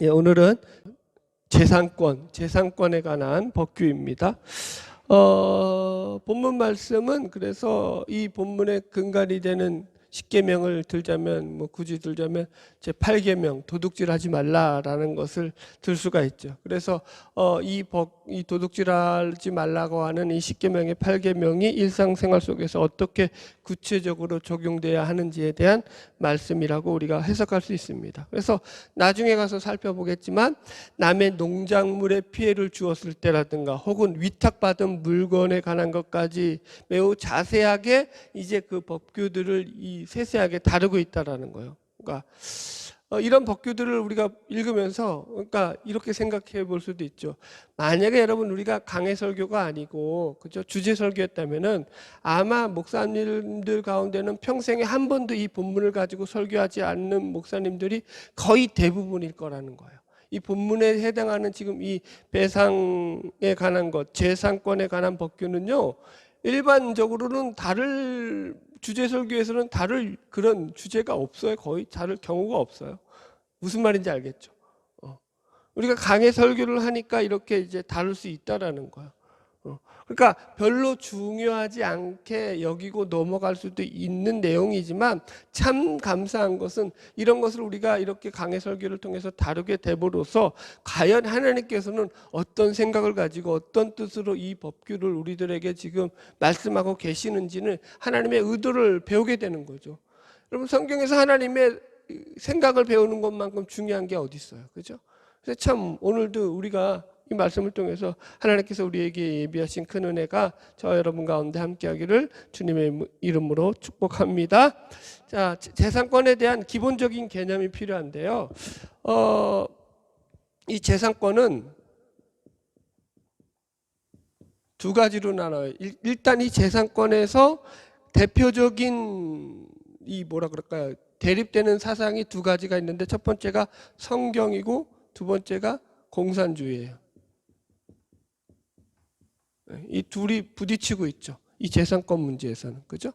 예, 오늘은 재산권에 관한 법규입니다. 본문 말씀은 그래서 이 본문의 근간이 되는 10계명을 들자면 굳이 들자면 제 8계명 도둑질하지 말라라는 것을 들 수가 있죠. 그래서 이 도둑질하지 말라고 하는 이 10계명의 8계명이 일상생활 속에서 어떻게 구체적으로 적용돼야 하는지에 대한 말씀이라고 우리가 해석할 수 있습니다. 그래서 나중에 가서 살펴보겠지만 남의 농작물에 피해를 주었을 때라든가 혹은 위탁받은 물건에 관한 것까지 매우 자세하게 이제 그 법규들을 세세하게 다루고 있다라는 거예요. 그러니까 이런 법규들을 우리가 읽으면서 그러니까 이렇게 생각해 볼 수도 있죠. 만약에 여러분 우리가 강해 설교가 아니고 그죠? 주제 설교였다면은 아마 목사님들 가운데는 평생에 한 번도 이 본문을 가지고 설교하지 않는 목사님들이 거의 대부분일 거라는 거예요. 이 본문에 해당하는 지금 이 배상에 관한 것, 재산권에 관한 법규는요, 일반적으로는 다를 주제 설교에서는 다를 그런 주제가 없어요. 거의 다를 경우가 없어요. 무슨 말인지 알겠죠? 우리가 강의 설교를 하니까 이렇게 이제 다룰 수 있다라는 거예요. 그러니까 별로 중요하지 않게 여기고 넘어갈 수도 있는 내용이지만 참 감사한 것은 이런 것을 우리가 이렇게 강의 설교를 통해서 다루게 됨으로써 과연 하나님께서는 어떤 생각을 가지고 어떤 뜻으로 이 법규를 우리들에게 지금 말씀하고 계시는지는 하나님의 의도를 배우게 되는 거죠. 여러분 성경에서 하나님의 생각을 배우는 것만큼 중요한 게 어디 있어요, 그죠? 그래서 참 오늘도 우리가 이 말씀을 통해서 하나님께서 우리에게 예비하신 큰 은혜가 저와 여러분 가운데 함께하기를 주님의 이름으로 축복합니다. 자, 재산권에 대한 기본적인 개념이 필요한데요. 이 재산권은 두 가지로 나눠요. 일단 이 재산권에서 대표적인 이 뭐라 그럴까요? 대립되는 사상이 두 가지가 있는데 첫 번째가 성경이고 두 번째가 공산주의예요. 이 둘이 부딪히고 있죠. 이 재산권 문제에서는. 그죠?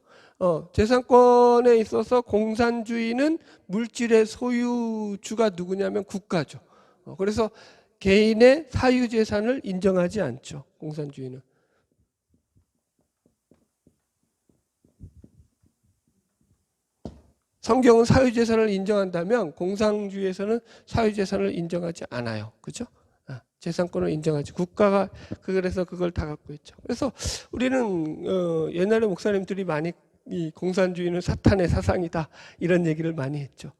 재산권에 있어서 공산주의는 물질의 소유주가 누구냐면 국가죠. 그래서 개인의 사유재산을 인정하지 않죠. 공산주의는. 성경은 사유재산을 인정한다면 공산주의에서는 사유재산을 인정하지 않아요. 그죠? 재산권을 인정하지. 국가가 그래서 그걸 다 갖고 있죠. 그래서 우리는 옛날에 목사님들이 많이 이 공산주의는 사탄의 사상이다 이런 얘기를 많이 했죠.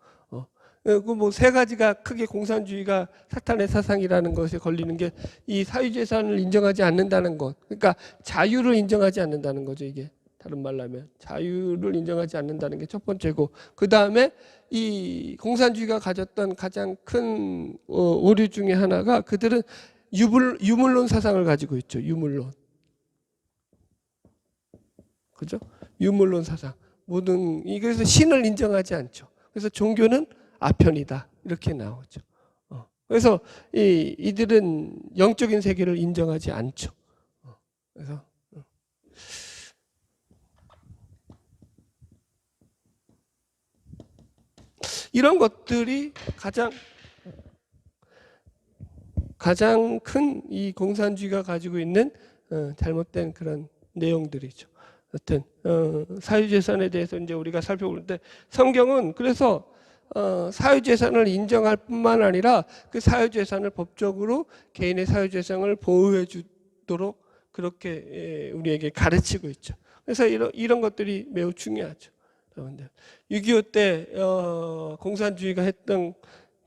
그 뭐 세 가지가 크게 공산주의가 사탄의 사상이라는 것에 걸리는 게 이 사유재산을 인정하지 않는다는 것. 그러니까 자유를 인정하지 않는다는 거죠. 이게 다른 말로 하면 자유를 인정하지 않는다는 게 첫 번째고, 그 다음에 이 공산주의가 가졌던 가장 큰 오류 중에 하나가 그들은 유물론 사상을 가지고 있죠. 유물론. 그죠? 유물론 사상. 그래서 신을 인정하지 않죠. 그래서 종교는 아편이다. 이렇게 나오죠. 그래서 이들은 영적인 세계를 인정하지 않죠. 그래서 이런 것들이 가장 큰 이 공산주의가 가지고 있는 잘못된 그런 내용들이죠. 어떤 사유재산에 대해서 이제 우리가 살펴보는데 성경은 그래서 사유재산을 인정할 뿐만 아니라 그 사유재산을 법적으로 개인의 사유재산을 보호해 주도록 그렇게 우리에게 가르치고 있죠. 그래서 이런 것들이 매우 중요하죠. 6.25 때 공산주의가 했던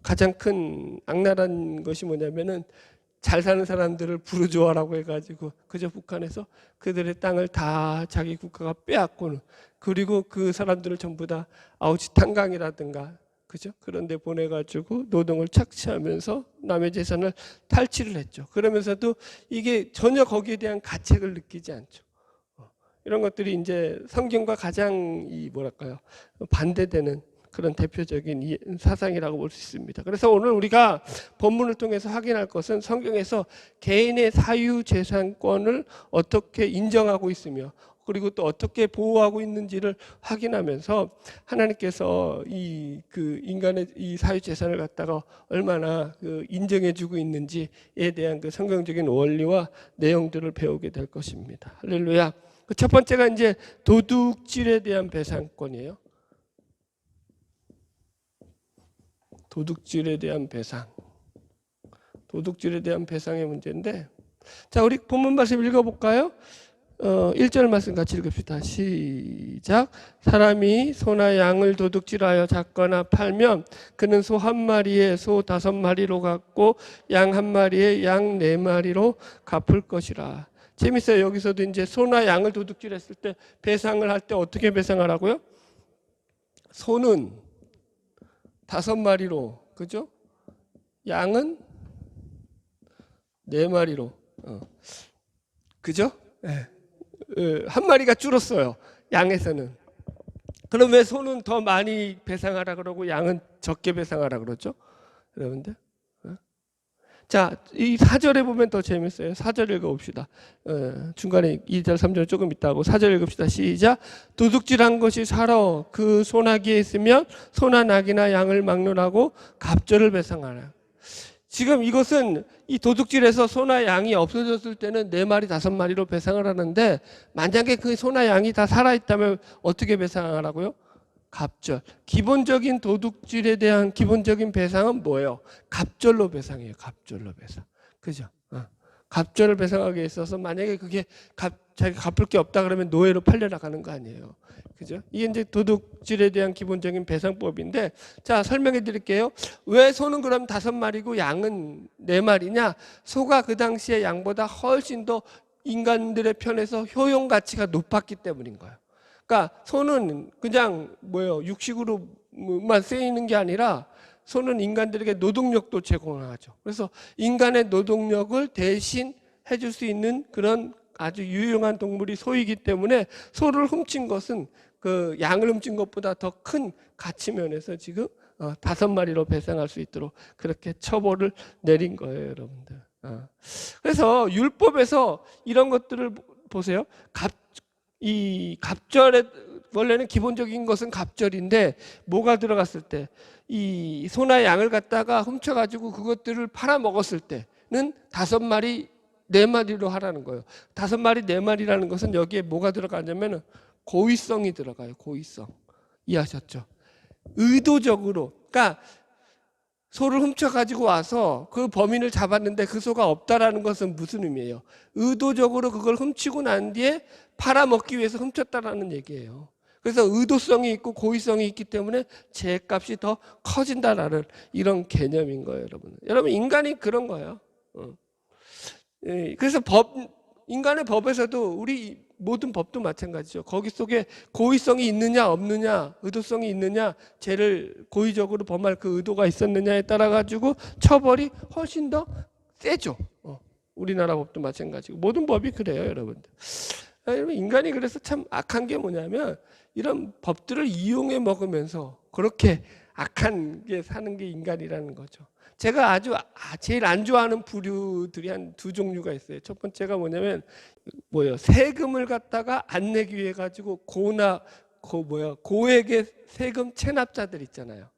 가장 큰 악랄한 것이 뭐냐면은 잘 사는 사람들을 부르주아라고 해가지고 그저 북한에서 그들의 땅을 다 자기 국가가 빼앗고는, 그리고 그 사람들을 전부 다 아우치탄강이라든가 그죠? 그런 데 보내가지고 노동을 착취하면서 남의 재산을 탈취를 했죠. 그러면서도 이게 전혀 거기에 대한 가책을 느끼지 않죠. 이런 것들이 이제 성경과 가장 반대되는 그런 대표적인 사상이라고 볼 수 있습니다. 그래서 오늘 우리가 본문을 통해서 확인할 것은 성경에서 개인의 사유재산권을 어떻게 인정하고 있으며 그리고 또 어떻게 보호하고 있는지를 확인하면서 하나님께서 이 그 인간의 이 사유 재산을 갖다가 얼마나 그 인정해주고 있는지에 대한 그 성경적인 원리와 내용들을 배우게 될 것입니다. 할렐루야. 그 첫 번째가 이제 도둑질에 대한 배상권이에요. 도둑질에 대한 배상. 도둑질에 대한 배상의 문제인데, 자, 우리 본문 말씀 읽어볼까요? 1절 말씀 같이 읽읍시다. 시작. 사람이 소나 양을 도둑질하여 잡거나 팔면 그는 소 한 마리에 소 5마리로 갚고 양 한 마리에 양 4마리로 갚을 것이라. 재밌어요. 여기서도 이제 소나 양을 도둑질했을 때 배상을 할 때 어떻게 배상하라고요? 소는 5마리로, 그죠? 양은 4마리로, 그죠? 네. 한 마리가 줄었어요. 양에서는. 그럼 왜 소는 더 많이 배상하라 그러고 양은 적게 배상하라 그러죠? 여러분들. 자, 이 4절에 보면 더 재밌어요. 4절 읽어봅시다. 중간에 2절, 3절 조금 있다 하고 4절 읽읍시다. 시작. 도둑질한 것이 살아 그 소나기에 있으면 소나 낙이나 양을 막론하고 갑절을 배상하라. 지금 이것은 이 도둑질에서 소나 양이 없어졌을 때는 4마리, 5마리로 배상을 하는데, 만약에 그 소나 양이 다 살아있다면 어떻게 배상하라고요? 갑절. 기본적인 도둑질에 대한 기본적인 배상은 뭐예요? 갑절로 배상해요. 갑절로 배상. 그죠? 갑절을 배상하기 있어서 만약에 그게 자기가 갚을 게 없다 그러면 노예로 팔려나가는 거 아니에요. 그죠? 이게 이제 도둑질에 대한 기본적인 배상법인데, 자, 설명해 드릴게요. 왜 소는 그럼 5마리고 양은 4마리냐? 소가 그 당시에 양보다 훨씬 더 인간들의 편에서 효용 가치가 높았기 때문인 거예요. 그러니까 소는 그냥 육식으로만 쓰이는 게 아니라 소는 인간들에게 노동력도 제공하죠. 그래서 인간의 노동력을 대신 해줄 수 있는 그런 아주 유용한 동물이 소이기 때문에 소를 훔친 것은 그 양을 훔친 것보다 더 큰 가치 면에서 지금 5마리로 배상할 수 있도록 그렇게 처벌을 내린 거예요, 여러분들. 그래서 율법에서 이런 것들을 보세요. 이 갑절에 원래는 기본적인 것은 갑절인데 뭐가 들어갔을 때 이 소나 양을 갖다가 훔쳐가지고 그것들을 팔아먹었을 때는 5마리 4마리로 하라는 거예요. 5마리 4마리라는 것은 여기에 뭐가 들어가냐면 고의성이 들어가요. 고의성. 이해하셨죠? 의도적으로, 그러니까 소를 훔쳐가지고 와서 그 범인을 잡았는데 그 소가 없다라는 것은 무슨 의미예요? 의도적으로 그걸 훔치고 난 뒤에 팔아먹기 위해서 훔쳤다라는 얘기예요. 그래서 의도성이 있고 고의성이 있기 때문에 죄값이 더 커진다라는 이런 개념인 거예요, 여러분. 여러분, 인간이 그런 거예요. 그래서 인간의 법에서도 우리 모든 법도 마찬가지죠. 거기 속에 고의성이 있느냐 없느냐, 의도성이 있느냐, 죄를 고의적으로 범할 그 의도가 있었느냐에 따라 가지고 처벌이 훨씬 더 세죠. 우리나라 법도 마찬가지고 모든 법이 그래요, 여러분들. 인간이 그래서 참 악한 게 뭐냐면 이런 법들을 이용해 먹으면서 그렇게 악한 게 사는 게 인간이라는 거죠. 제가 제일 안 좋아하는 부류들이 한 2종류가 있어요. 첫 번째가 뭐냐면 세금을 갖다가 안 내기 위해 가지고 고액의 세금 체납자들 있잖아요.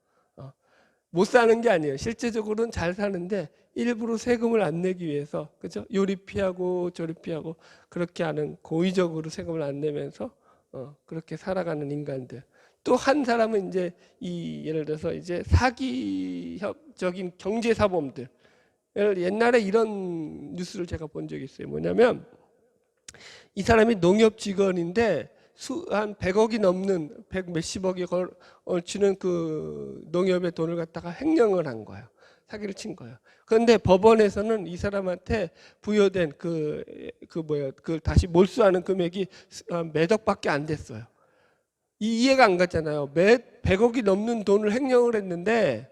못 사는 게 아니에요. 실제적으로는 잘 사는데 일부러 세금을 안 내기 위해서, 그죠? 요리 피하고 조리 피하고 그렇게 하는, 고의적으로 세금을 안 내면서 그렇게 살아가는 인간들. 또 한 사람은 이제 예를 들어서 이제 사기적인 경제사범들. 옛날에 이런 뉴스를 제가 본 적이 있어요. 뭐냐면 이 사람이 농협 직원인데 한 100억이 넘는 100 몇십억이 걸치는 그 농협의 돈을 갖다가 횡령을 한 거예요. 사기를 친 거예요. 그런데 법원에서는 이 사람한테 부여된 그 다시 몰수하는 금액이 몇 억밖에 안 됐어요. 이해가 안 갔잖아요. 100억이 넘는 돈을 횡령을 했는데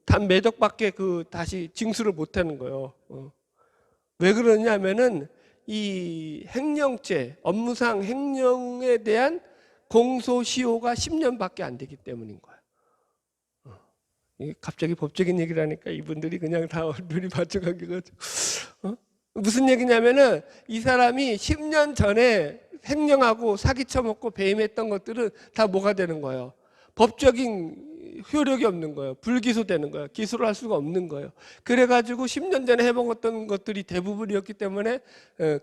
단 몇 억밖에 다시 징수를 못 하는 거예요. 왜 그러냐면은 이 횡령죄, 업무상 횡령에 대한 공소시효가 10년밖에 안 되기 때문인 거예요. 갑자기 법적인 얘기를 하니까 이분들이 그냥 다 눈이 반짝하게 가지고 무슨 얘기냐면은 이 사람이 10년 전에 횡령하고 사기쳐먹고 배임했던 것들은 다 뭐가 되는 거예요? 법적인 효력이 없는 거예요. 불기소되는 거예요. 기소를 할 수가 없는 거예요. 그래가지고 10년 전에 해먹었던 것들이 대부분이었기 때문에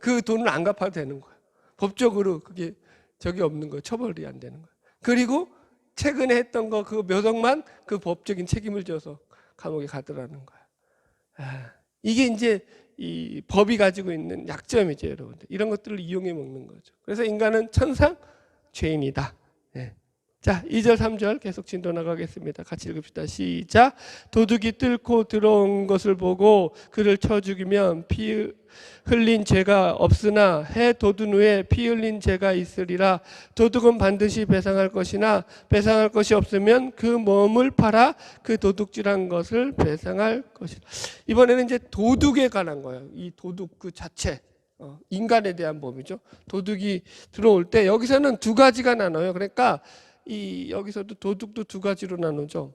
그 돈을 안 갚아도 되는 거예요. 법적으로 그게 적이 없는 거예요. 처벌이 안 되는 거예요. 그리고 최근에 했던 거 그 몇 억만 그 법적인 책임을 져서 감옥에 가더라는 거예요. 이게 이제 이 법이 가지고 있는 약점이죠, 여러분들. 이런 것들을 이용해 먹는 거죠. 그래서 인간은 천상 죄인이다. 네. 자, 2절, 3절 계속 진도 나가겠습니다. 같이 읽읍시다. 시작. 도둑이 뚫고 들어온 것을 보고 그를 쳐 죽이면 피 흘린 죄가 없으나 해 돋은 후에 피 흘린 죄가 있으리라. 도둑은 반드시 배상할 것이나 배상할 것이 없으면 그 몸을 팔아 그 도둑질한 것을 배상할 것이다. 이번에는 이제 도둑에 관한 거예요. 이 도둑 그 자체. 인간에 대한 범위죠. 도둑이 들어올 때 여기서는 두 가지가 나눠요. 그러니까 여기서도 도둑도 두 가지로 나누죠.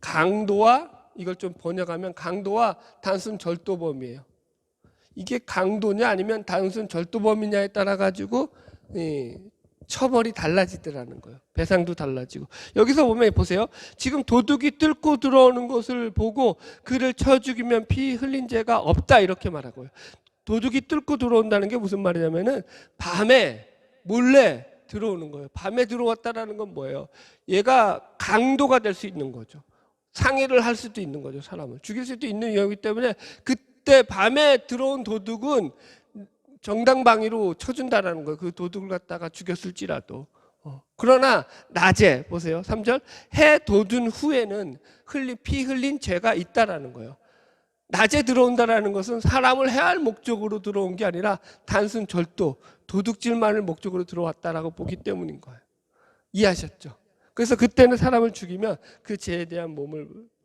강도와, 이걸 좀 번역하면 강도와 단순 절도범이에요. 이게 강도냐 아니면 단순 절도범이냐에 따라 가지고 처벌이 달라지더라는 거예요. 배상도 달라지고. 여기서 보면 보세요. 지금 도둑이 뚫고 들어오는 것을 보고 그를 쳐 죽이면 피 흘린 죄가 없다 이렇게 말하고요. 도둑이 뚫고 들어온다는 게 무슨 말이냐면은 밤에 몰래 들어오는 거예요. 밤에 들어왔다라는 건 뭐예요? 얘가 강도가 될 수 있는 거죠. 상해를 할 수도 있는 거죠. 사람을 죽일 수도 있는 이유이기 때문에 그때 밤에 들어온 도둑은 정당방위로 쳐준다라는 거예요. 그 도둑을 갖다가 죽였을지라도. 그러나 낮에 보세요. 3절 해 돋은 후에는 피 흘린 죄가 있다라는 거예요. 낮에 들어온다라는 것은 사람을 해할 목적으로 들어온 게 아니라 단순 절도, 도둑질만을 목적으로 들어왔다라고 보기 때문인 거예요. 이해하셨죠? 그래서 그때는 사람을 죽이면 그 죄에 대한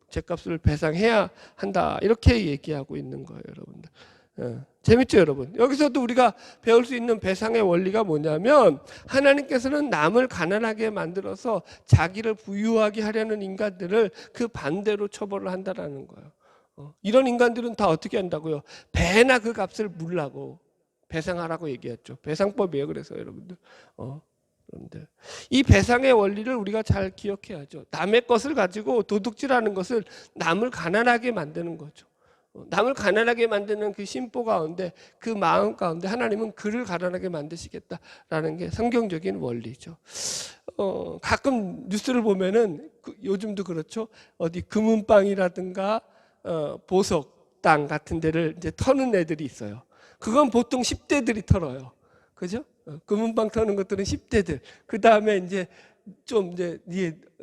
죄값을 배상해야 한다. 이렇게 얘기하고 있는 거예요, 여러분들. 재밌죠, 여러분? 여기서도 우리가 배울 수 있는 배상의 원리가 뭐냐면 하나님께서는 남을 가난하게 만들어서 자기를 부유하게 하려는 인간들을 그 반대로 처벌을 한다라는 거예요. 이런 인간들은 다 어떻게 한다고요? 배나 그 값을 물라고 배상하라고 얘기했죠. 배상법이에요. 그래서 여러분들, 여러분들 이 배상의 원리를 우리가 잘 기억해야죠. 남의 것을 가지고 도둑질하는 것을 남을 가난하게 만드는 거죠. 남을 가난하게 만드는 그 심보 가운데, 그 마음 가운데 하나님은 그를 가난하게 만드시겠다라는 게 성경적인 원리죠. 가끔 뉴스를 보면은 요즘도 그렇죠. 어디 금은방이라든가 보석 땅 같은 데를 이제 터는 애들이 있어요. 그건 보통 10대들이 털어요. 그죠? 금은방 터는 것들은 10대들. 그 다음에 이제 좀 이제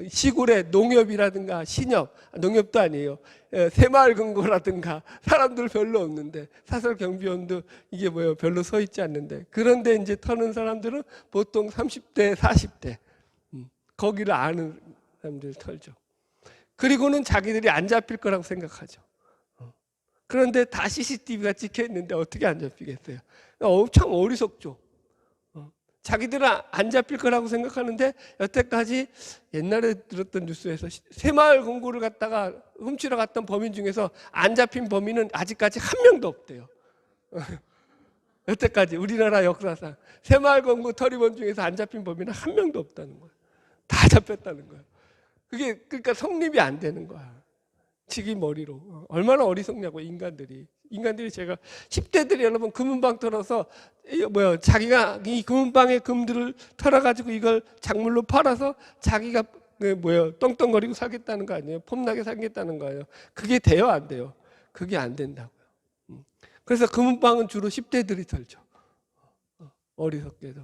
시골의 농협이라든가 신협, 농협도 아니에요. 새마을금고라든가 사람들 별로 없는데 사설 경비원도 이게 뭐예요? 별로 서 있지 않는데 그런데 이제 터는 사람들은 보통 30대, 40대 거기를 아는 사람들 털죠. 그리고는 자기들이 안 잡힐 거라고 생각하죠. 그런데 다 CCTV가 찍혀 있는데 어떻게 안 잡히겠어요? 엄청 어리석죠. 자기들은 안 잡힐 거라고 생각하는데 여태까지 옛날에 들었던 뉴스에서 새마을 금고를 갖다가 훔치러 갔던 범인 중에서 안 잡힌 범인은 아직까지 한 명도 없대요. 여태까지 우리나라 역사상 새마을 금고 터리범 중에서 안 잡힌 범인은 한 명도 없다는 거예요. 다 잡혔다는 거예요. 그게 그러니까 성립이 안 되는 거야. 치기 머리로. 얼마나 어리석냐고 인간들이 제가 10대들이 여러분 금은방 털어서 자기가 이 금은방의 금들을 털어가지고 이걸 작물로 팔아서 자기가 떵떵거리고 살겠다는 거 아니에요? 폼나게 살겠다는 거예요. 그게 돼요, 안 돼요? 그게 안 된다고요. 그래서 금은방은 주로 10대들이 털죠. 어리석게도.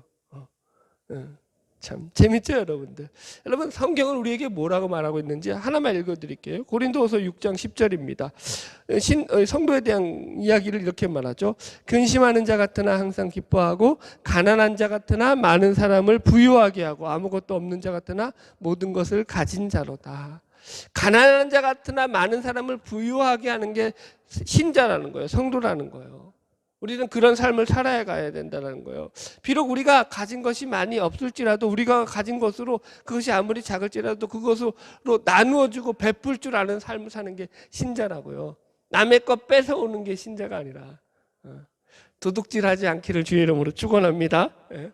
참 재밌죠, 여러분들. 여러분, 성경은 우리에게 뭐라고 말하고 있는지 하나만 읽어드릴게요. 고린도후서 6장 10절입니다. 성도에 대한 이야기를 이렇게 말하죠. 근심하는 자 같으나 항상 기뻐하고 가난한 자 같으나 많은 사람을 부유하게 하고 아무것도 없는 자 같으나 모든 것을 가진 자로다. 가난한 자 같으나 많은 사람을 부유하게 하는 게 신자라는 거예요. 성도라는 거예요. 우리는 그런 삶을 살아야 가야 된다는 거예요. 비록 우리가 가진 것이 많이 없을지라도 우리가 가진 것으로 그것이 아무리 작을지라도 그것으로 나누어주고 베풀 줄 아는 삶을 사는 게 신자라고요. 남의 것 뺏어오는 게 신자가 아니라 도둑질하지 않기를 주의 이름으로 축원합니다. 예.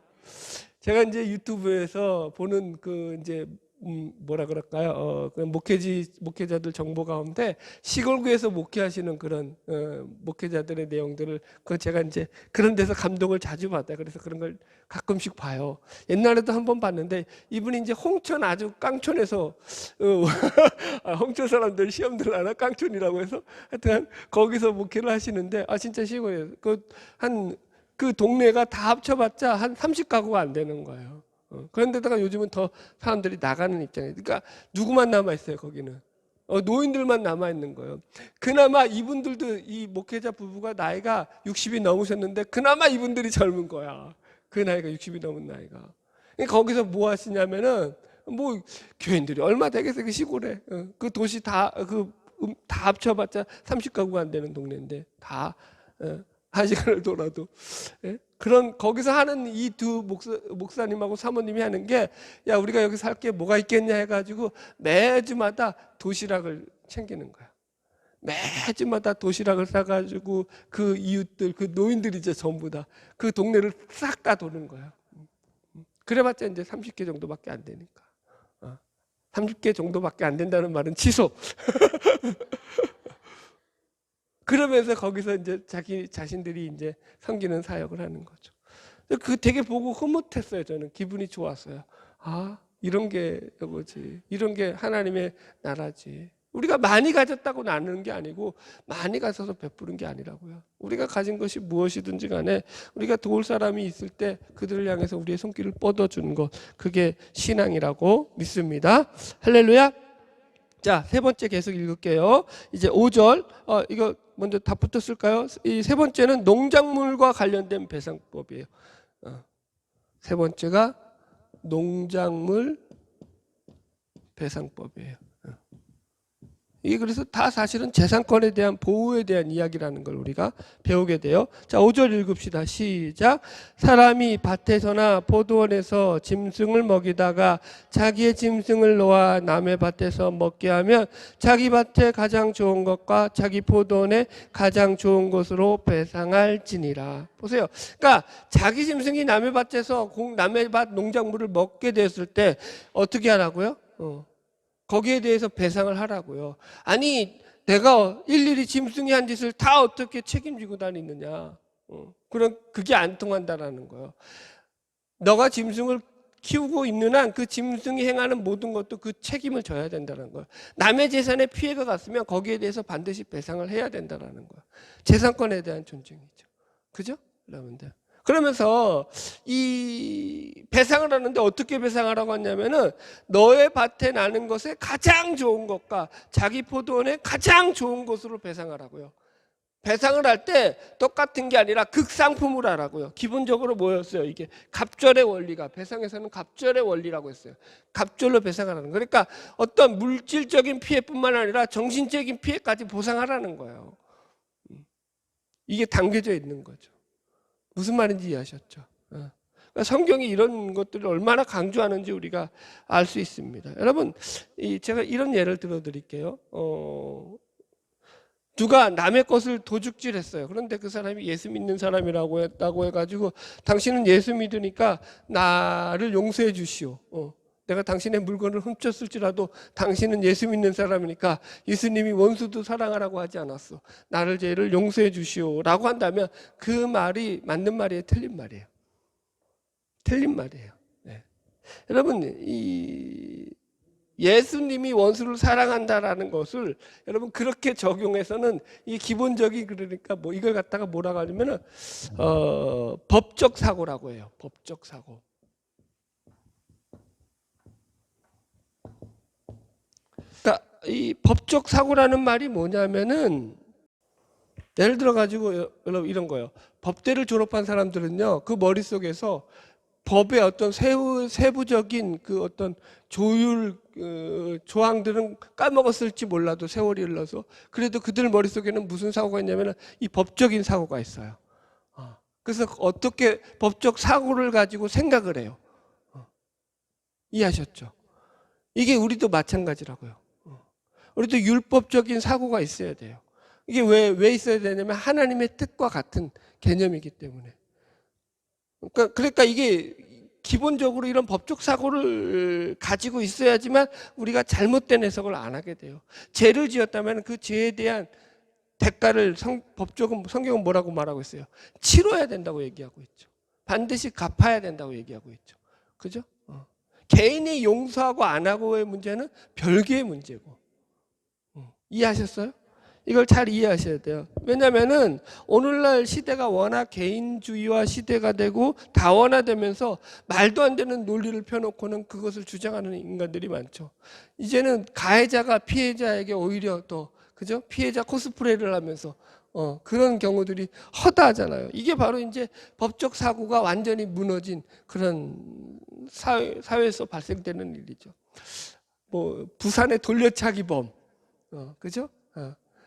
제가 이제 유튜브에서 보는 그 이제 뭐라 그럴까요? 그 목회자들 정보 가운데 시골교회에서 목회하시는 그런 목회자들의 내용들을 그 제가 이제 그런 데서 감동을 자주 받아요. 그래서 그런 걸 가끔씩 봐요. 옛날에도 한번 봤는데 이분이 이제 홍천 아주 깡촌에서 홍천 사람들 시험들 하나 깡촌이라고 해서 하여튼 거기서 목회를 하시는데 진짜 시골에 그 동네가 다 합쳐봤자 한 30가구가 안 되는 거예요. 그런데다가 요즘은 더 사람들이 나가는 입장이에요. 그러니까 누구만 남아있어요 거기는. 노인들만 남아있는 거예요. 그나마 이분들도 이 목회자 부부가 나이가 60이 넘으셨는데 그나마 이분들이 젊은 거야. 그 나이가 60이 넘은 나이가. 그러니까 거기서 뭐 하시냐면은 뭐 교인들이 얼마 되겠어요 그 시골에. 그 도시 다 합쳐봤자 30가구가 안 되는 동네인데 다 한 시간을 돌아도. 예? 그런 거기서 하는 이 두 목사님하고 사모님이 하는 게 야 우리가 여기 살 게 뭐가 있겠냐 해가지고 매주마다 도시락을 챙기는 거야. 매주마다 도시락을 싸가지고 그 이웃들 그 노인들이죠 전부 다 그 동네를 싹 다 도는 거야. 그래봤자 이제 30개 정도밖에 안 되니까. 30개 정도밖에 안 된다는 말은 취소. 그러면서 거기서 이제 자기 자신들이 이제 섬기는 사역을 하는 거죠. 그 되게 보고 흐뭇했어요. 저는 기분이 좋았어요. 이런 게 뭐지? 이런 게 하나님의 나라지. 우리가 많이 가졌다고 나누는 게 아니고 많이 가져서 베푸는 게 아니라고요. 우리가 가진 것이 무엇이든지 간에 우리가 도울 사람이 있을 때 그들을 향해서 우리의 손길을 뻗어주는 것, 그게 신앙이라고 믿습니다. 할렐루야. 자, 세 번째 계속 읽을게요. 이제 5절 이거 먼저 다 붙었을까요? 이 세 번째는 농작물과 관련된 배상법이에요. 세 번째가 농작물 배상법이에요. 이게 그래서 다 사실은 재산권에 대한 보호에 대한 이야기라는 걸 우리가 배우게 돼요. 자, 5절 읽읍시다. 시작. 사람이 밭에서나 포도원에서 짐승을 먹이다가 자기의 짐승을 놓아 남의 밭에서 먹게 하면 자기 밭에 가장 좋은 것과 자기 포도원에 가장 좋은 것으로 배상할지니라. 보세요. 그러니까 자기 짐승이 남의 밭에서 남의 밭 농작물을 먹게 됐을 때 어떻게 하라고요? 거기에 대해서 배상을 하라고요. 아니 내가 일일이 짐승이 한 짓을 다 어떻게 책임지고 다니느냐. 그럼 그게 안 통한다라는 거예요. 너가 짐승을 키우고 있는 한 그 짐승이 행하는 모든 것도 그 책임을 져야 된다는 거예요. 남의 재산에 피해가 갔으면 거기에 대해서 반드시 배상을 해야 된다는 거예요. 재산권에 대한 존중이죠. 그죠? 여러분들. 그러면서 이 배상을 하는데 어떻게 배상하라고 하냐면은 너의 밭에 나는 것에 가장 좋은 것과 자기 포도원에 가장 좋은 것으로 배상하라고요. 배상을 할 때 똑같은 게 아니라 극상품을 하라고요. 기본적으로 뭐였어요? 이게 갑절의 원리가 배상에서는 갑절의 원리라고 했어요. 갑절로 배상하라는 거예요. 그러니까 어떤 물질적인 피해뿐만 아니라 정신적인 피해까지 보상하라는 거예요. 이게 담겨져 있는 거죠. 무슨 말인지 이해하셨죠? 그러니까 성경이 이런 것들을 얼마나 강조하는지 우리가 알 수 있습니다. 여러분, 제가 이런 예를 들어 드릴게요. 누가 남의 것을 도둑질했어요. 그런데 그 사람이 예수 믿는 사람이라고 했다고 해가지고 당신은 예수 믿으니까 나를 용서해 주시오. 내가 당신의 물건을 훔쳤을지라도 당신은 예수 믿는 사람이니까 예수님이 원수도 사랑하라고 하지 않았어. 나를 죄를 용서해 주시오라고 한다면 그 말이 맞는 말이에요, 틀린 말이에요? 틀린 말이에요. 네. 여러분, 이 예수님이 원수를 사랑한다라는 것을 여러분 그렇게 적용해서는 이 기본적인 그러니까 뭐 이걸 갖다가 뭐라고 하냐면은 법적 사고라고 해요. 법적 사고. 그러니까 이 법적 사고라는 말이 뭐냐면은 예를 들어 가지고 여러분 이런 거예요. 법대를 졸업한 사람들은요 그 머릿속에서 법의 어떤 세부적인 그 어떤 조율 조항들은 까먹었을지 몰라도 세월이 흘러서 그래도 그들 머릿속에는 무슨 사고가 있냐면 이 법적인 사고가 있어요. 그래서 어떻게 법적 사고를 가지고 생각을 해요. 이해하셨죠? 이게 우리도 마찬가지라고요. 우리도 율법적인 사고가 있어야 돼요. 이게 왜 있어야 되냐면 하나님의 뜻과 같은 개념이기 때문에. 그러니까 이게 기본적으로 이런 법적 사고를 가지고 있어야지만 우리가 잘못된 해석을 안 하게 돼요. 죄를 지었다면 그 죄에 대한 대가를 법적은 성경은 뭐라고 말하고 있어요? 치러야 된다고 얘기하고 있죠. 반드시 갚아야 된다고 얘기하고 있죠. 그죠? 개인이 용서하고 안 하고의 문제는 별개의 문제고. 이해하셨어요? 이걸 잘 이해하셔야 돼요. 왜냐면은 오늘날 시대가 워낙 개인주의화 시대가 되고 다원화되면서 말도 안 되는 논리를 펴놓고는 그것을 주장하는 인간들이 많죠. 이제는 가해자가 피해자에게 오히려 더 그죠? 피해자 코스프레를 하면서 그런 경우들이 허다하잖아요. 이게 바로 이제 법적 사고가 완전히 무너진 그런 사회에서 발생되는 일이죠. 뭐 부산의 돌려차기범, 그죠?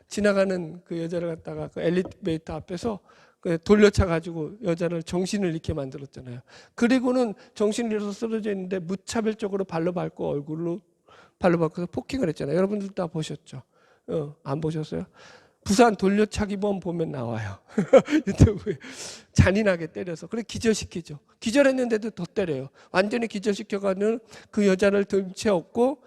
지나가는 그 여자를 갖다가 그 엘리베이터 앞에서 돌려차 가지고 여자를 정신을 잃게 만들었잖아요. 그리고는 정신을 잃어서 쓰러져 있는데 무차별적으로 발로 밟고 얼굴로 발로 밟고서 폭행을 했잖아요. 여러분들 다 보셨죠? 안 보셨어요? 부산 돌려차기범 보면 나와요. 유튜브에 잔인하게 때려서 그래 기절시키죠. 기절했는데도 더 때려요. 완전히 기절시켜가는 그 여자를 등쳐 업고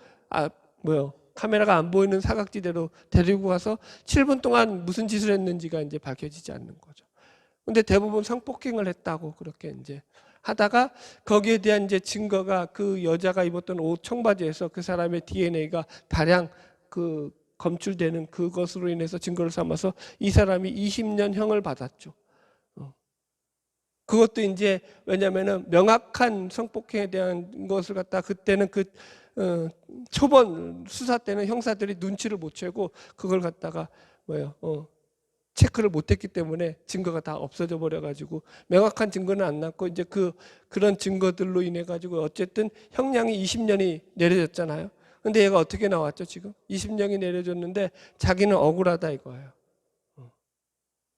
카메라가 안 보이는 사각지대로 데리고 가서 7분 동안 무슨 짓을 했는지가 이제 밝혀지지 않는 거죠. 근데 대부분 성폭행을 했다고 그렇게 이제 하다가 거기에 대한 이제 증거가 그 여자가 입었던 옷 청바지에서 그 사람의 DNA가 다량 그 검출되는 그것으로 인해서 증거를 삼아서 이 사람이 20년 형을 받았죠. 그것도 이제 왜냐면은 명확한 성폭행에 대한 것을 갖다 그때는 초본 수사 때는 형사들이 눈치를 못 채고 그걸 갖다가 체크를 못했기 때문에 증거가 다 없어져 버려가지고 명확한 증거는 안 났고 이제 그런 증거들로 인해 가지고 어쨌든 형량이 20년이 내려졌잖아요. 근데 얘가 어떻게 나왔죠 지금? 20년이 내려졌는데 자기는 억울하다 이거예요.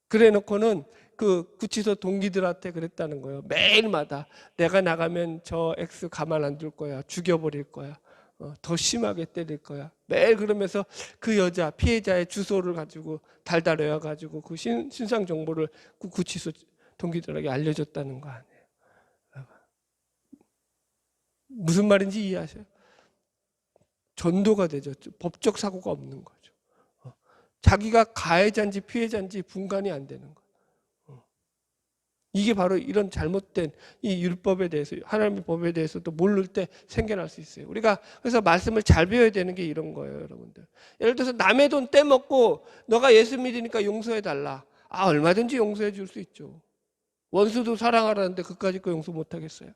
그래놓고는 그 구치소 동기들한테 그랬다는 거예요. 매일마다 내가 나가면 저 X 가만 안 둘 거야. 죽여버릴 거야. 더 심하게 때릴 거야. 매일 그러면서 그 여자 피해자의 주소를 가지고 달달 외워가지고 그 신상 정보를 그 구치소 동기들에게 알려줬다는 거 아니에요. 무슨 말인지 이해하셔요? 전도가 되죠. 법적 사고가 없는 거죠. 자기가 가해자인지 피해자인지 분간이 안 되는 거예요. 이게 바로 이런 잘못된 이 율법에 대해서 하나님의 법에 대해서도 모를 때 생겨날 수 있어요. 우리가 그래서 말씀을 잘 배워야 되는 게 이런 거예요, 여러분들. 예를 들어서 남의 돈 떼먹고 너가 예수 믿으니까 용서해 달라. 얼마든지 용서해 줄 수 있죠. 원수도 사랑하라는데 그까짓 거 용서 못 하겠어요.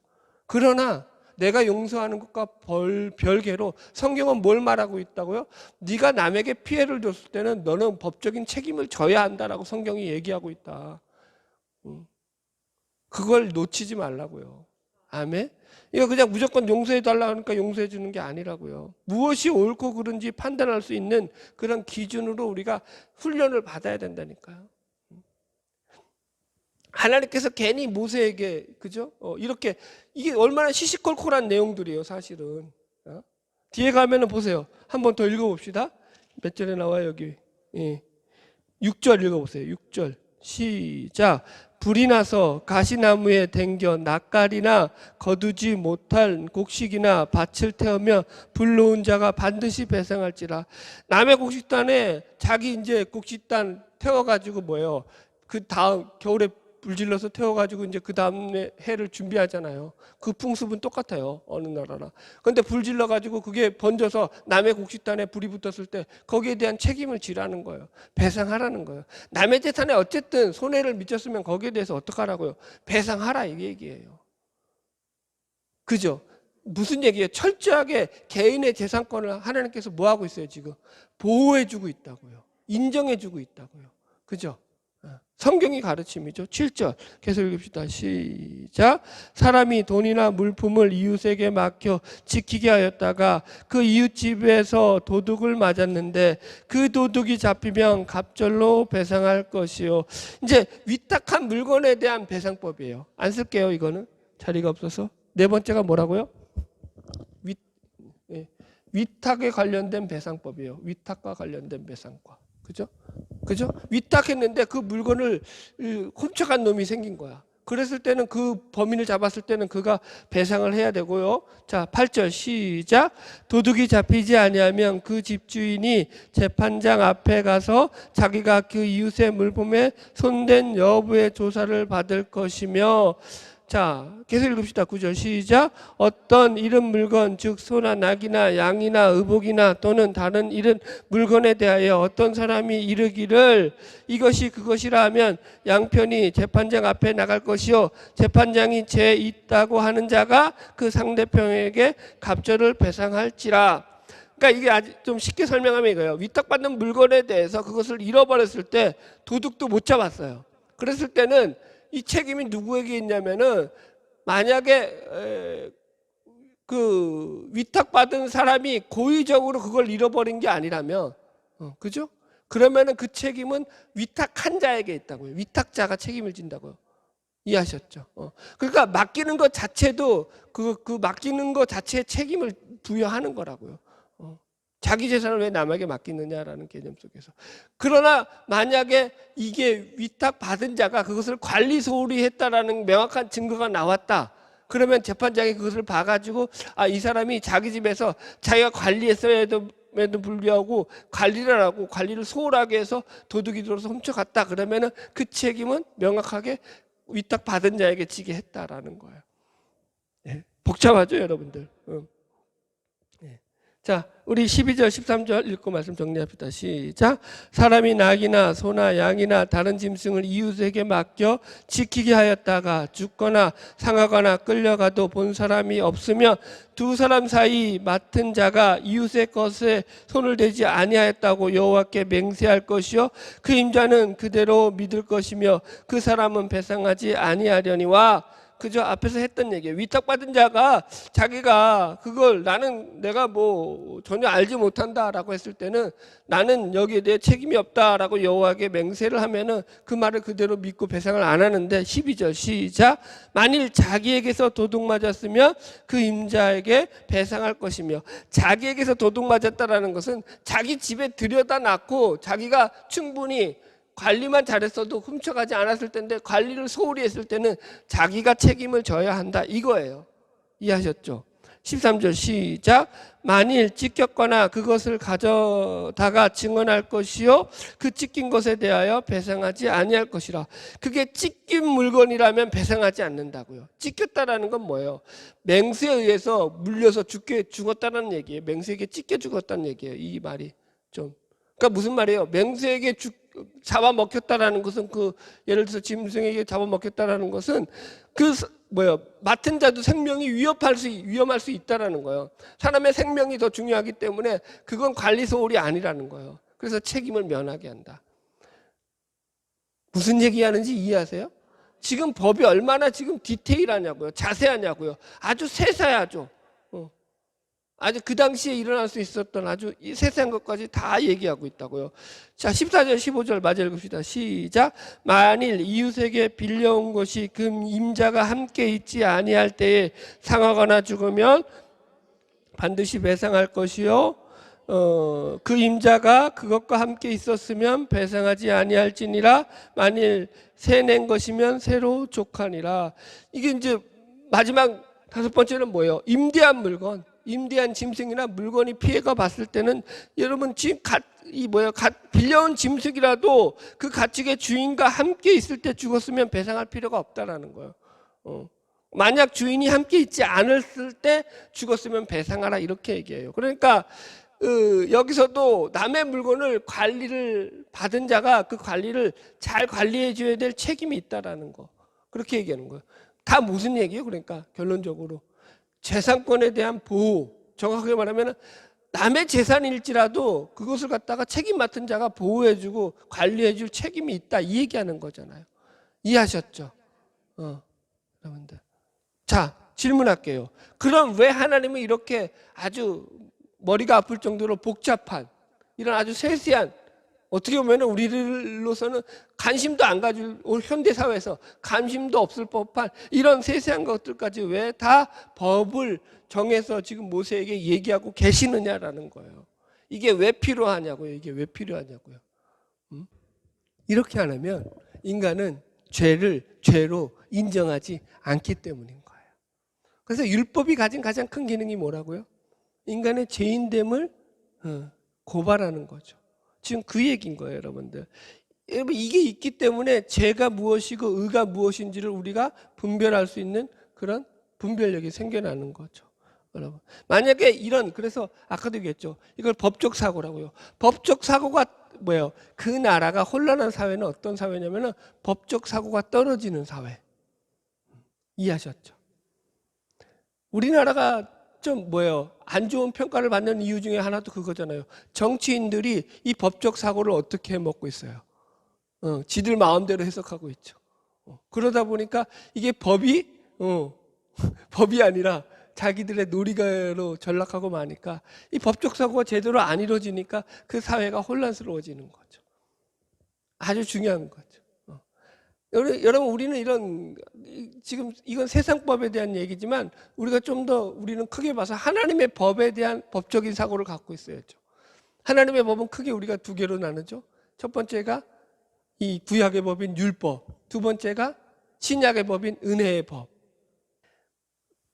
그러나 내가 용서하는 것과 별개로 성경은 뭘 말하고 있다고요? 네가 남에게 피해를 줬을 때는 너는 법적인 책임을 져야 한다라고 성경이 얘기하고 있다. 그걸 놓치지 말라고요. 아멘. 이거 그냥 무조건 용서해 달라 하니까 용서해 주는 게 아니라고요. 무엇이 옳고 그른지 판단할 수 있는 그런 기준으로 우리가 훈련을 받아야 된다니까요. 하나님께서 괜히 모세에게 그죠? 이렇게 이게 얼마나 시시콜콜한 내용들이에요, 사실은. 뒤에 가면은 보세요. 한 번 더 읽어봅시다. 몇 절에 나와요 여기? 6절 읽어보세요. 6절 시작. 불이 나서 가시나무에 댕겨 낯가리나 거두지 못할 곡식이나 밭을 태우며 불러온 자가 반드시 배상할지라. 남의 곡식단에 자기 이제 곡식단 태워가지고 뭐예요? 그 다음 겨울에 불질러서 태워가지고 이제 그 다음에 해를 준비하잖아요. 그 풍습은 똑같아요. 어느 나라나. 그런데 불질러가지고 그게 번져서 남의 곡식단에 불이 붙었을 때 거기에 대한 책임을 지라는 거예요. 배상하라는 거예요. 남의 재산에 어쨌든 손해를 미쳤으면 거기에 대해서 어떡하라고요? 배상하라 이 얘기예요. 그죠? 무슨 얘기예요? 철저하게 개인의 재산권을 하나님께서 뭐 하고 있어요 지금? 보호해주고 있다고요. 인정해주고 있다고요. 그죠? 성경이 가르침이죠. 7절 계속 읽읍시다. 시작. 사람이 돈이나 물품을 이웃에게 맡겨 지키게 하였다가 그 이웃집에서 도둑을 맞았는데 그 도둑이 잡히면 갑절로 배상할 것이요. 이제 위탁한 물건에 대한 배상법이에요. 안 쓸게요. 이거는 자리가 없어서. 네 번째가 뭐라고요? 위탁에 관련된 배상법이에요. 위탁과 관련된 배상과. 그죠? 그죠? 위탁했는데 그 물건을 훔쳐간 놈이 생긴 거야. 그랬을 때는 그 범인을 잡았을 때는 그가 배상을 해야 되고요. 자, 8절 시작. 도둑이 잡히지 아니하면 그 집주인이 재판장 앞에 가서 자기가 그 이웃의 물품에 손댄 여부의 조사를 받을 것이며, 자, 계속 읽읍시다. 9절 시작. 어떤 이른 물건 즉 소나 낙이나 양이나 의복이나 또는 다른 이른 물건에 대하여 어떤 사람이 이르기를 이것이 그것이라 하면 양편이 재판장 앞에 나갈 것이요 재판장이 죄 있다고 하는 자가 그 상대편에게 갑절을 배상할지라. 그러니까 이게 아주 좀 쉽게 설명하면 이거예요. 위탁받는 물건에 대해서 그것을 잃어버렸을 때 도둑도 못 잡았어요. 그랬을 때는 이 책임이 누구에게 있냐면은 만약에 그 위탁받은 사람이 고의적으로 그걸 잃어버린 게 아니라면, 그죠? 그러면은 그 책임은 위탁한 자에게 있다고요. 위탁자가 책임을 진다고요. 이해하셨죠? 그러니까 맡기는 것 자체도 그 맡기는 것 자체에 책임을 부여하는 거라고요. 자기 재산을 왜 남에게 맡기느냐라는 개념 속에서. 그러나 만약에 이게 위탁받은 자가 그것을 관리 소홀히 했다라는 명확한 증거가 나왔다. 그러면 재판장이 그것을 봐가지고 이 사람이 자기 집에서 자기가 관리했어야에도 불구하고 관리를 하고 관리를 소홀하게 해서 도둑이 들어서 훔쳐갔다. 그러면은 그 책임은 명확하게 위탁받은 자에게 지게 했다라는 거예요. 네. 복잡하죠, 여러분들? 자, 우리 12절 13절 읽고 말씀 정리합시다. 시작. 사람이 낙이나 소나 양이나 다른 짐승을 이웃에게 맡겨 지키게 하였다가 죽거나 상하거나 끌려가도 본 사람이 없으면 두 사람 사이 맡은 자가 이웃의 것에 손을 대지 아니하였다고 여호와께 맹세할 것이요 그 임자는 그대로 믿을 것이며 그 사람은 배상하지 아니하려니와. 그저 앞에서 했던 얘기예요. 위탁받은 자가 자기가 그걸 내가 뭐 전혀 알지 못한다라고 했을 때는 나는 여기에 대해 책임이 없다라고 여호와에게 맹세를 하면은 그 말을 그대로 믿고 배상을 안 하는데 12절 시작. 만일 자기에게서 도둑 맞았으면 그 임자에게 배상할 것이며. 자기에게서 도둑 맞았다라는 것은 자기 집에 들여다 놨고 자기가 충분히 관리만 잘했어도 훔쳐가지 않았을 텐데 관리를 소홀히 했을 때는 자기가 책임을 져야 한다 이거예요. 이해하셨죠? 13절 시작. 만일 찢겼거나 그것을 가져다가 증언할 것이요 그 찢긴 것에 대하여 배상하지 아니할 것이라. 그게 찢긴 물건이라면 배상하지 않는다고요. 찢겼다라는 건 뭐예요? 맹세에 의해서 물려서 죽었다는 얘기예요. 맹세에게 찢겨 죽었다는 얘기예요. 이 말이 좀. 그러니까 무슨 말이에요? 맹세에게 잡아먹혔다라는 것은 예를 들어서 짐승에게 잡아먹혔다라는 것은 맡은 자도 생명이 위험할 수 있다라는 거예요. 사람의 생명이 더 중요하기 때문에 그건 관리 소홀이 아니라는 거예요. 그래서 책임을 면하게 한다. 무슨 얘기하는지 이해하세요? 지금 법이 얼마나 지금 디테일하냐고요. 자세하냐고요. 아주 세세하죠. 아주 그 당시에 일어날 수 있었던 아주 세세한 것까지 다 얘기하고 있다고요. 자, 14절 15절 마저 읽읍시다. 시작. 만일 이웃에게 빌려온 것이 그 임자가 함께 있지 아니할 때에 상하거나 죽으면 반드시 배상할 것이요 그 임자가 그것과 함께 있었으면 배상하지 아니할지니라. 만일 새 낸 것이면 새로 족하니라. 이게 이제 마지막 다섯 번째는 뭐예요? 임대한 물건. 임대한 짐승이나 물건이 피해가 봤을 때는 여러분 지금 빌려온 짐승이라도 그 가축의 주인과 함께 있을 때 죽었으면 배상할 필요가 없다라는 거예요. 만약 주인이 함께 있지 않았을 때 죽었으면 배상하라 이렇게 얘기해요. 그러니까 여기서도 남의 물건을 관리를 받은 자가 그 관리를 잘 관리해 줘야 될 책임이 있다라는 거. 그렇게 얘기하는 거예요. 다 무슨 얘기예요? 그러니까 결론적으로 재산권에 대한 보호, 정확하게 말하면 남의 재산일지라도 그것을 갖다가 책임 맡은 자가 보호해주고 관리해줄 책임이 있다 이 얘기하는 거잖아요. 이해하셨죠? 여러분들. 자, 질문할게요. 그럼 왜 하나님은 이렇게 아주 머리가 아플 정도로 복잡한 이런 아주 세세한 어떻게 보면 우리로서는 관심도 안 가질 현대사회에서 관심도 없을 법한 이런 세세한 것들까지 왜 다 법을 정해서 지금 모세에게 얘기하고 계시느냐라는 거예요. 이게 왜 필요하냐고요. 이게 왜 필요하냐고요. 이렇게 안 하면 인간은 죄를 죄로 인정하지 않기 때문인 거예요. 그래서 율법이 가진 가장 큰 기능이 뭐라고요? 인간의 죄인됨을 고발하는 거죠. 지금 그 얘기인 거예요, 여러분들. 여러분, 이게 있기 때문에 죄가 무엇이고 의가 무엇인지를 우리가 분별할 수 있는 그런 분별력이 생겨나는 거죠. 여러분, 만약에 그래서 아까도 얘기했죠. 이걸 법적 사고라고요. 법적 사고가 뭐예요? 그 나라가 혼란한 사회는 어떤 사회냐면은 법적 사고가 떨어지는 사회. 이해하셨죠? 우리나라가 좀 안 좋은 평가를 받는 이유 중에 하나도 그거잖아요. 정치인들이 이 법적 사고를 어떻게 먹고 있어요? 지들 마음대로 해석하고 있죠. 그러다 보니까 이게 법이 아니라 자기들의 놀이가로 전락하고 마니까 이 법적 사고가 제대로 안 이루어지니까 그 사회가 혼란스러워지는 거죠. 아주 중요한 거죠. 여러분, 우리는 지금 이건 세상법에 대한 얘기지만 우리가 좀 더 우리는 크게 봐서 하나님의 법에 대한 법적인 사고를 갖고 있어야죠. 하나님의 법은 크게 우리가 두 개로 나누죠. 첫 번째가 이 구약의 법인 율법, 두 번째가 신약의 법인 은혜의 법.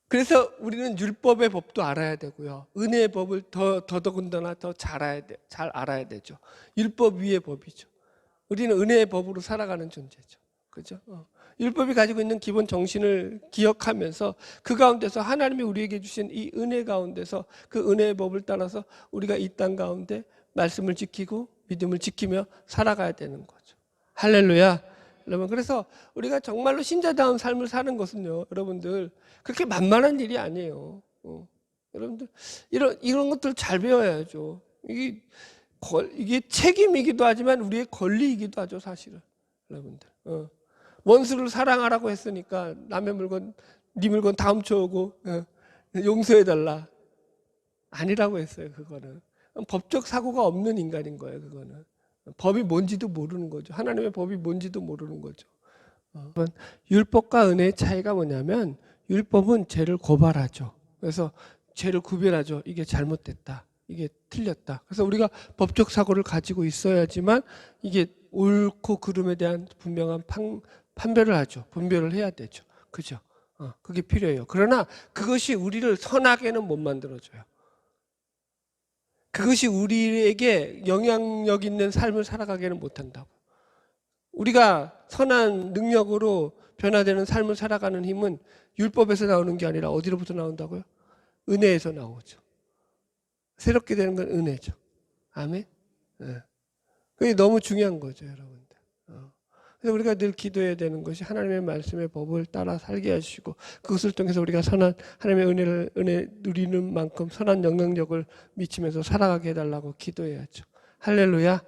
그래서 우리는 율법의 법도 알아야 되고요. 은혜의 법을 더더군다나 더 잘 알아야 되죠. 율법 위의 법이죠. 우리는 은혜의 법으로 살아가는 존재죠. 그죠? 율법이 가지고 있는 기본 정신을 기억하면서 그 가운데서 하나님이 우리에게 주신 이 은혜 가운데서 그 은혜의 법을 따라서 우리가 이 땅 가운데 말씀을 지키고 믿음을 지키며 살아가야 되는 거죠. 할렐루야. 여러분, 그래서 우리가 정말로 신자다운 삶을 사는 것은요, 여러분들 그렇게 만만한 일이 아니에요. 여러분들 이런 것들 잘 배워야죠. 이게 책임이기도 하지만 우리의 권리이기도 하죠, 사실은. 여러분들. 원수를 사랑하라고 했으니까 남의 물건, 네 물건 다 훔쳐오고 용서해달라. 아니라고 했어요, 그거는. 법적 사고가 없는 인간인 거예요, 그거는. 법이 뭔지도 모르는 거죠. 하나님의 법이 뭔지도 모르는 거죠. 율법과 은혜의 차이가 뭐냐면 율법은 죄를 고발하죠. 그래서 죄를 구별하죠. 이게 잘못됐다. 이게 틀렸다. 그래서 우리가 법적 사고를 가지고 있어야지만 이게 옳고 그름에 대한 분명한 판별을 하죠. 분별을 해야 되죠. 그죠? 그게 필요해요. 그러나 그것이 우리를 선하게는 못 만들어줘요. 그것이 우리에게 영향력 있는 삶을 살아가게는 못한다고. 우리가 선한 능력으로 변화되는 삶을 살아가는 힘은 율법에서 나오는 게 아니라 어디로부터 나온다고요? 은혜에서 나오죠. 새롭게 되는 건 은혜죠. 아멘. 그게 너무 중요한 거죠, 여러분들. 그래서 우리가 늘 기도해야 되는 것이 하나님의 말씀의 법을 따라 살게 해주시고 그것을 통해서 우리가 선한 하나님의 은혜 누리는 만큼 선한 영향력을 미치면서 살아가게 해달라고 기도해야죠. 할렐루야.